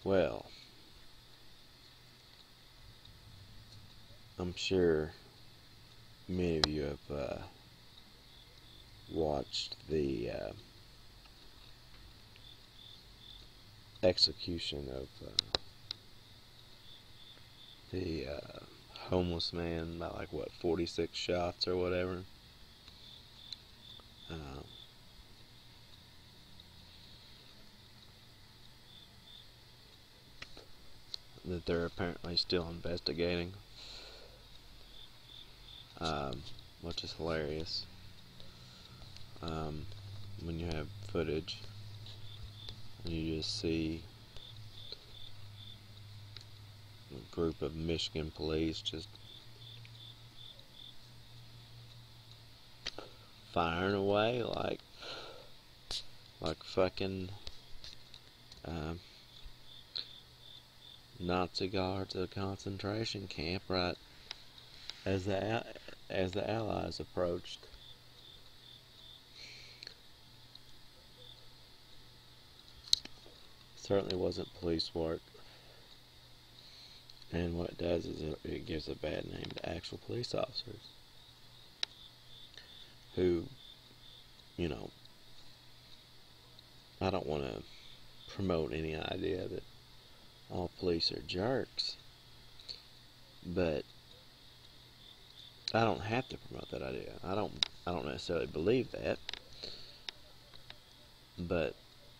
Well, I'm sure many of you have watched the execution of the homeless man by 46 shots or whatever. That they're apparently still investigating, which is hilarious. When you have footage and you just see a group of Michigan police just firing away like fucking Nazi guards at a concentration camp right as the Allies approached. Certainly wasn't police work, and what it does is it gives a bad name to actual police officers who, I don't want to promote any idea that all police are jerks, but I don't have to promote that idea. I don't necessarily believe that, but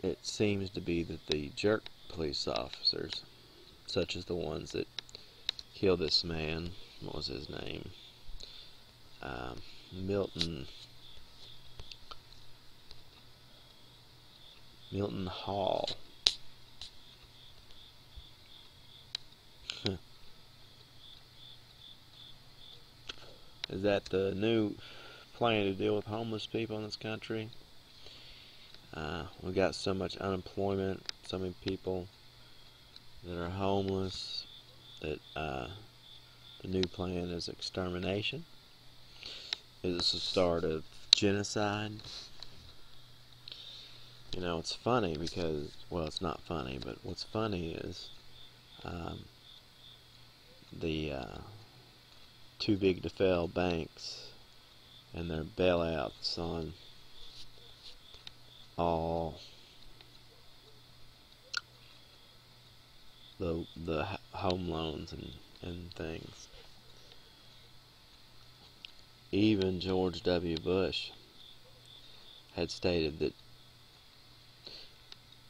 it seems to be that the jerk police officers, such as the ones that killed this man, what was his name? Milton Hall. Is that the new plan to deal with homeless people in this country? We got so much unemployment, so many people that are homeless, that the new plan is extermination. Is this the start of genocide? It's funny because, well, it's not funny, but what's funny is the too big to fail banks and their bailouts on all the home loans and things. Even George W. Bush had stated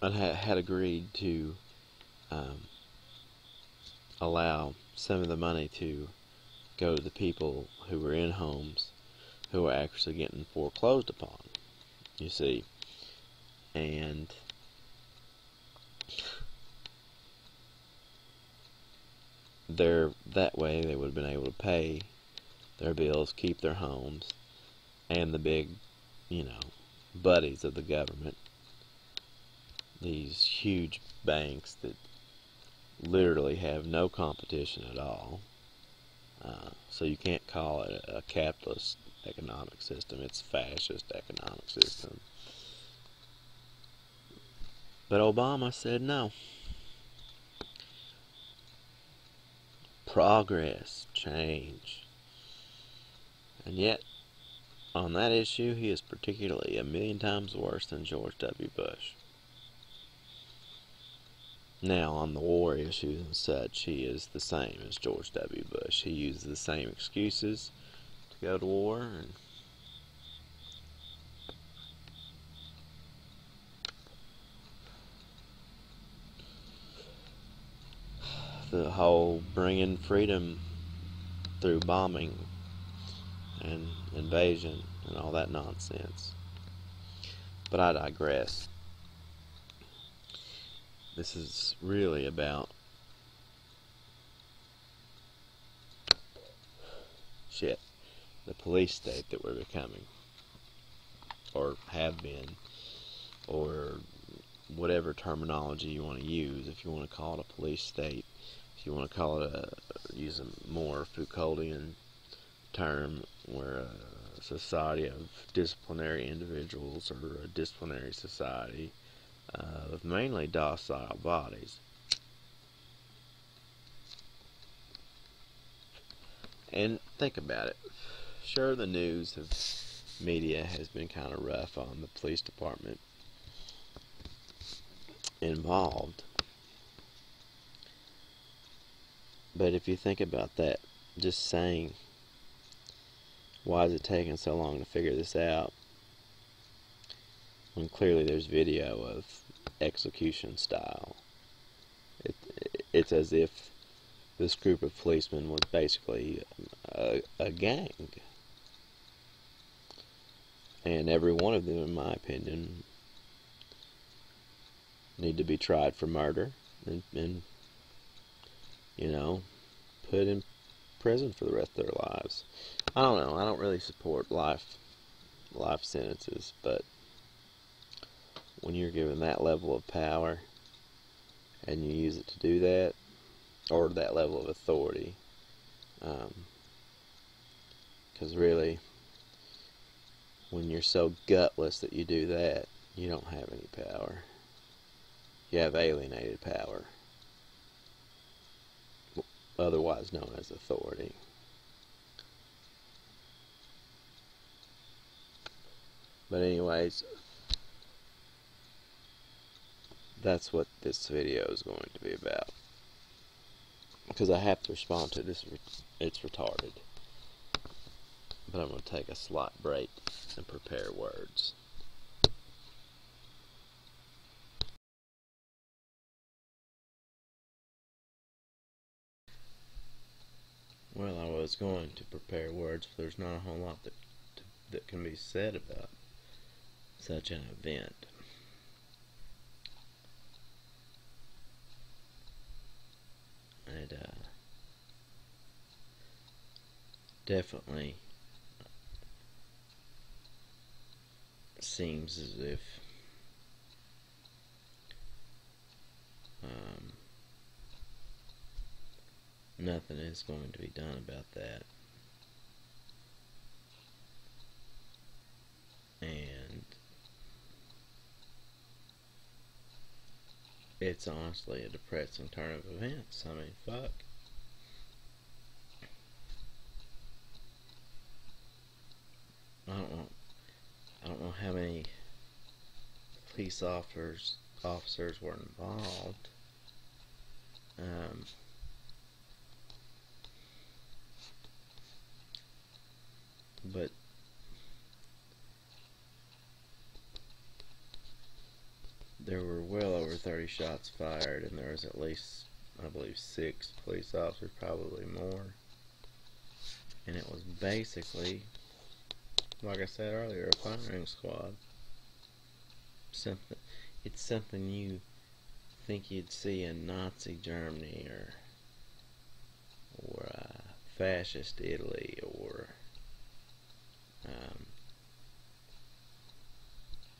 that had agreed to allow some of the money to go to the people who were in homes who were actually getting foreclosed upon, you see. And that way they would have been able to pay their bills, keep their homes, and the big, buddies of the government, these huge banks that literally have no competition at all. So you can't call it a capitalist economic system. It's a fascist economic system. But Obama said no. Progress, change. And yet, on that issue, he is particularly a million times worse than George W. Bush. Now, on the war issues and such, he is the same as George W. Bush. He uses the same excuses to go to war, and the whole bringing freedom through bombing and invasion and all that nonsense. But I digress. This is really about the police state that we're becoming, or have been, or whatever terminology you want to use. If you want to call it a police state, if you want to call it use a more Foucauldian term, where a society of disciplinary individuals, or a disciplinary society of mainly docile bodies. And think about it. Sure, the media has been kind of rough on the police department involved. But if you think about that, just saying, why is it taking so long to figure this out, when clearly there's video of execution style. It's as if this group of policemen was basically a gang. And every one of them, in my opinion, need to be tried for murder and you know, put in prison for the rest of their lives. I don't know. I don't really support life sentences, but when you're given that level of power and you use it to do that, or that level of authority, because really, when you're so gutless that you do that, you don't have any power. You have alienated power, otherwise known as authority. But anyways, that's what this video is going to be about. Because I have to respond to this, it's retarded. But I'm going to take a slight break and prepare words. Well, I was going to prepare words, but there's not a whole lot that can be said about such an event. It definitely seems as if nothing is going to be done about that. And it's honestly a depressing turn of events. I mean, fuck. I don't know how many police officers were involved. But there were well over 30 shots fired, and there was at least, I believe, 6 police officers, probably more. And it was basically, like I said earlier, a firing squad. It's something you think you'd see in Nazi Germany or fascist Italy or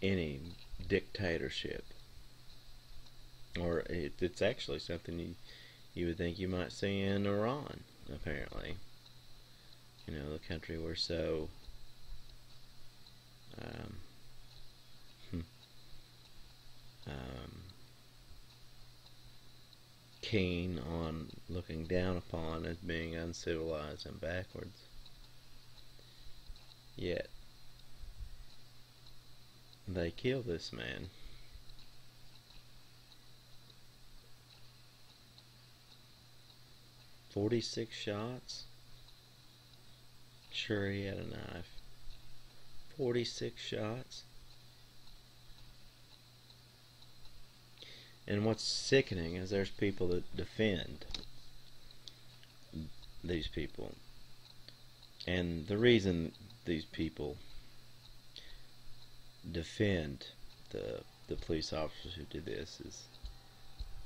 any dictatorship. Or it's actually something you would think you might see in Iran, apparently. You know, the country we're so keen on looking down upon as being uncivilized and backwards. Yet they killed this man. "46 shots? Sure, he had a knife. 46 shots? And what's sickening is there's people that defend these people. And the reason these people defend the police officers who did this is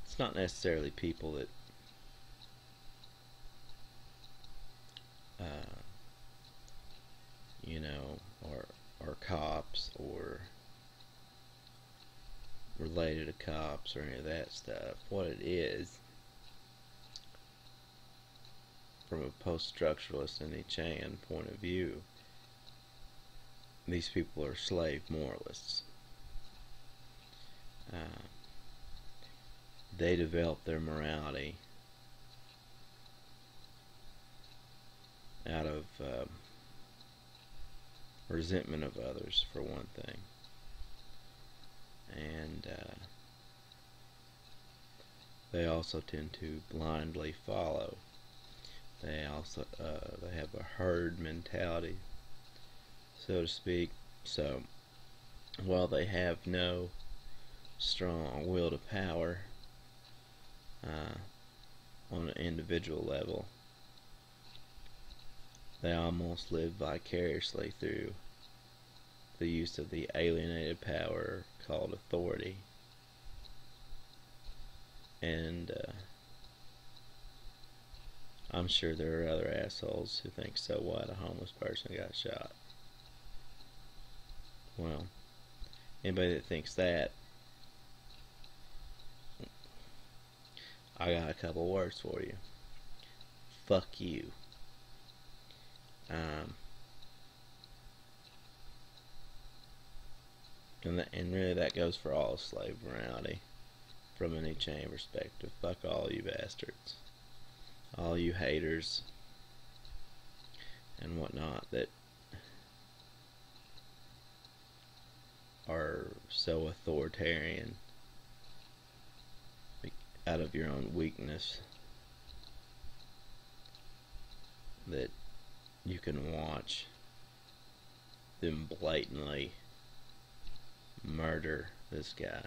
it's not necessarily people that you know, are cops or related to cops or any of that stuff. What it is, from a post-structuralist and Nietzschean point of view, these people are slave moralists. They develop their morality out of resentment of others, for one thing, and they also tend to blindly follow. They also they have a herd mentality, so to speak. So while they have no strong will to power on an individual level, they almost live vicariously through the use of the alienated power called authority. And I'm sure there are other assholes who think, so what, a homeless person got shot. Well, anybody that thinks that, I got a couple words for you. Fuck you. And really that goes for all of slave morality from an Nietzschean perspective. Fuck all you bastards. All you haters and whatnot that are so authoritarian out of your own weakness that you can watch them blatantly murder this guy.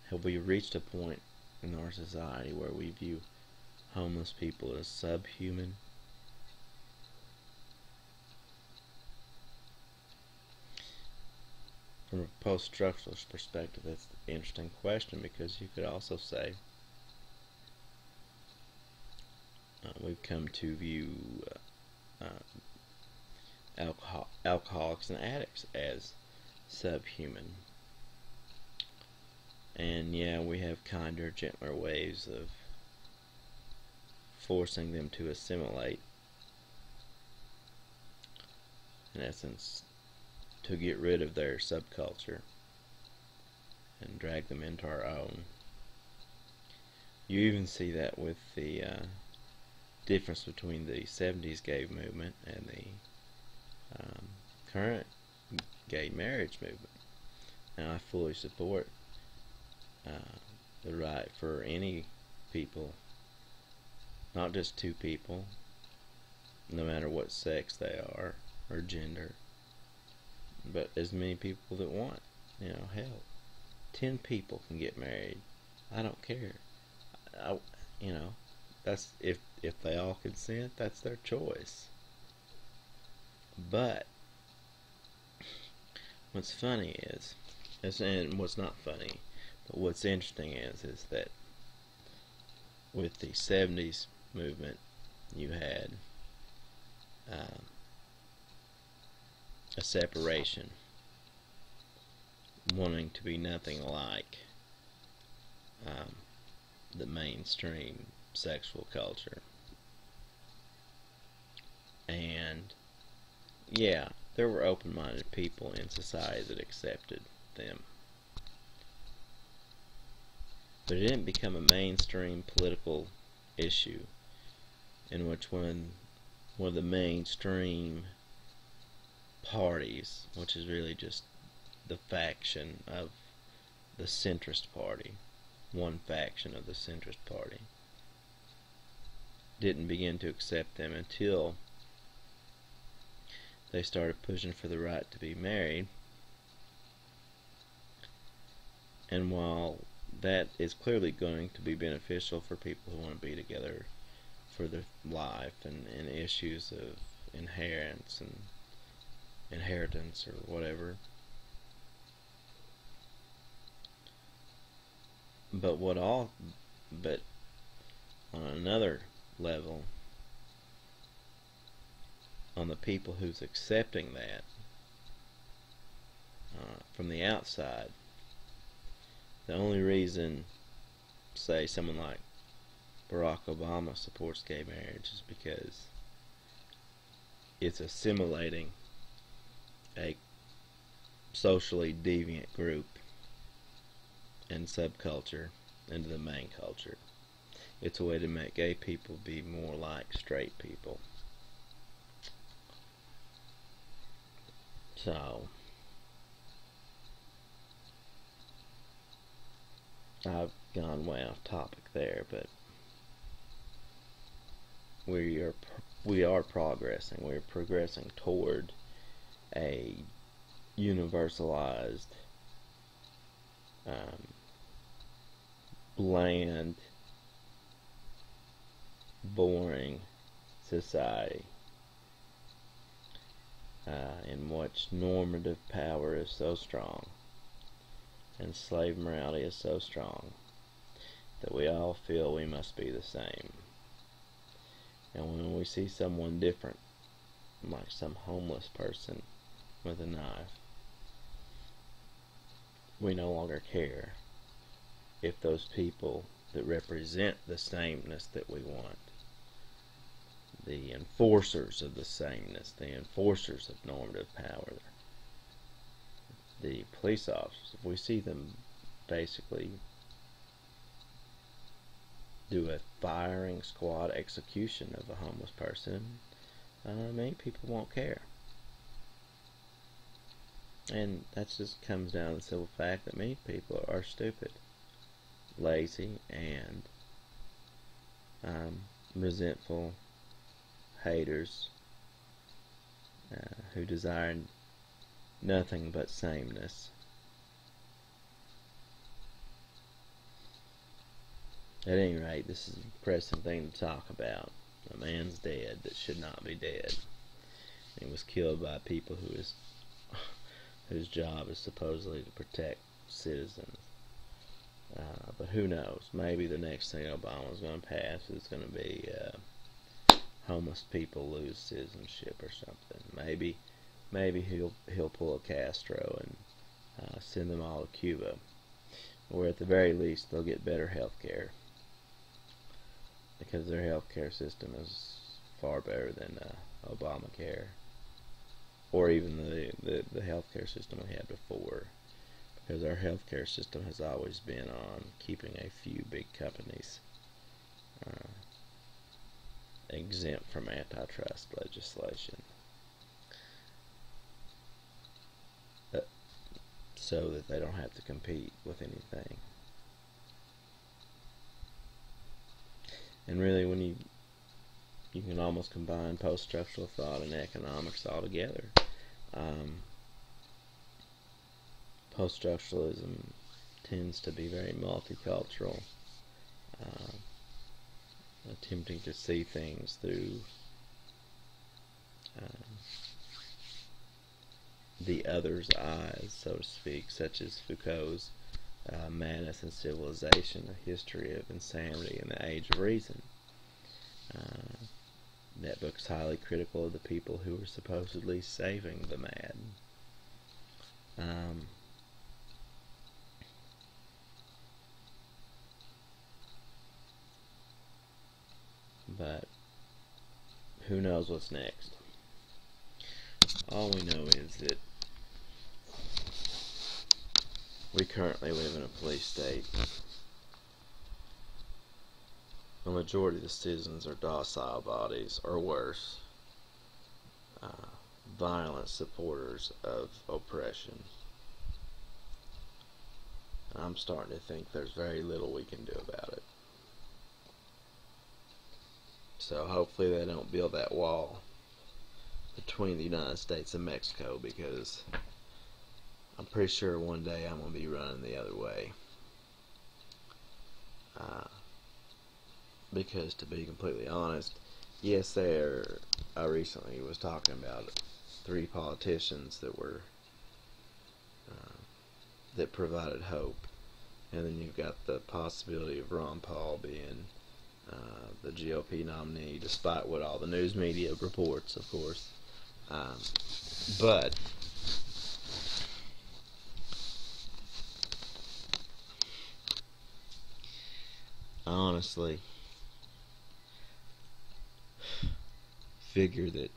Have we reached a point in our society where we view homeless people as subhuman? From a post-structuralist perspective, that's an interesting question, because you could also say we've come to view alcoholics and addicts as subhuman. And yeah, we have kinder, gentler ways of forcing them to assimilate, in essence, to get rid of their subculture and drag them into our own. You even see that with the difference between the 70s gay movement and the current gay marriage movement. Now, I fully support the right for any people, not just two people, no matter what sex they are or gender, but as many people that want. You know, hell, 10 people can get married. I don't care. You know, that's if they all consent, that's their choice. But what's funny is, and what's not funny, but what's interesting is that with the 70s movement, you had a separation, wanting to be nothing like the mainstream sexual culture. And yeah, there were open-minded people in society that accepted them, but it didn't become a mainstream political issue in which one of the mainstream parties, which is really just the faction of the centrist party, one faction of the centrist party, didn't begin to accept them until they started pushing for the right to be married. And while that is clearly going to be beneficial for people who want to be together for their life and issues of inheritance or whatever, but on another level, on the people who's accepting that from the outside, the only reason, say, someone like Barack Obama supports gay marriage is because it's assimilating a socially deviant group and subculture into the main culture. It's a way to make gay people be more like straight people. So, I've gone way off topic there, but we are progressing. We're progressing toward a universalized, bland, boring society in which normative power is so strong and slave morality is so strong that we all feel we must be the same. And when we see someone different, like some homeless person with a knife, we no longer care if those people that represent the sameness that we want, the enforcers of the sameness, the enforcers of normative power, the police officers, if we see them basically do a firing squad execution of a homeless person, many people won't care. And that just comes down to the simple fact that many people are stupid, lazy, and resentful haters who desire nothing but sameness. At any rate, this is a depressing thing to talk about. A man's dead that should not be dead. He was killed by people whose job is supposedly to protect citizens. But who knows? Maybe the next thing Obama's going to pass is going to be homeless people lose citizenship or something. Maybe he'll pull a Castro and send them all to Cuba, or at the very least they'll get better health care, because their health care system is far better than Obamacare, or even the health care system we had before, because our health care system has always been on keeping a few big companies exempt from antitrust legislation, so that they don't have to compete with anything. And really, when you can almost combine post-structural thought and economics all together. Post-structuralism tends to be very multicultural, attempting to see things through the other's eyes, so to speak, such as Foucault's Madness and Civilization, a history of insanity in the age of reason. That book's highly critical of the people who were supposedly saving the mad. But who knows what's next? All we know is that we currently live in a police state. The majority of the citizens are docile bodies, or worse, violent supporters of oppression. And I'm starting to think there's very little we can do about it. So hopefully they don't build that wall between the United States and Mexico, because I'm pretty sure one day I'm going to be running the other way. Because to be completely honest, yes, I recently was talking about 3 politicians that were that provided hope, and then you've got the possibility of Ron Paul being the GOP nominee, despite what all the news media reports, of course. But I honestly figure that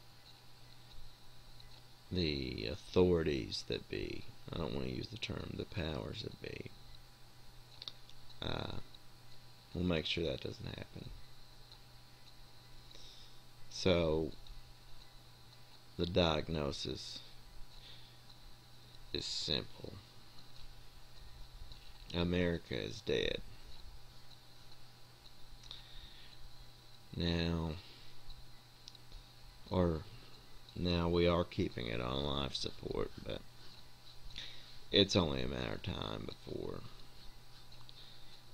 the authorities that be, I don't want to use the term, the powers that be, will make sure that doesn't happen. So the diagnosis is simple. America is dead. Now we are keeping it on life support, but it's only a matter of time before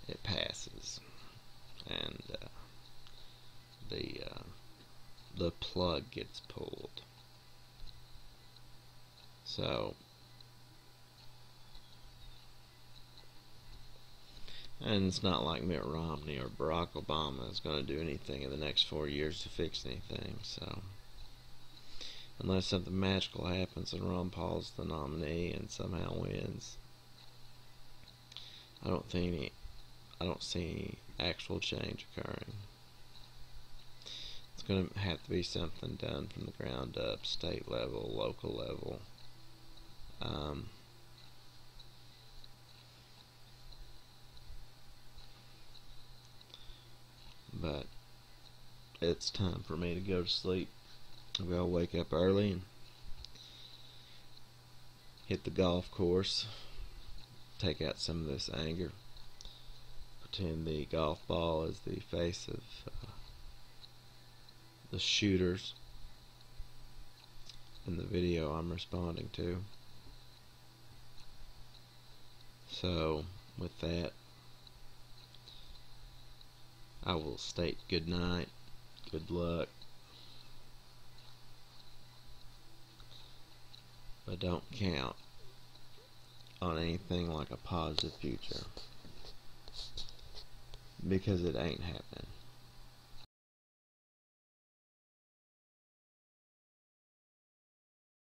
it passes and the plug gets pulled. So, and it's not like Mitt Romney or Barack Obama is going to do anything in the next 4 years to fix anything. So, unless something magical happens and Ron Paul's the nominee and somehow wins, I don't see any actual change occurring. It's going to have to be something done from the ground up, state level, local level. But it's time for me to go to sleep. I'll wake up early and hit the golf course, take out some of this anger, pretend the golf ball is the face of the shooters in the video I'm responding to. So, with that, I will state good night, good luck, but don't count on anything like a positive future, because it ain't happening.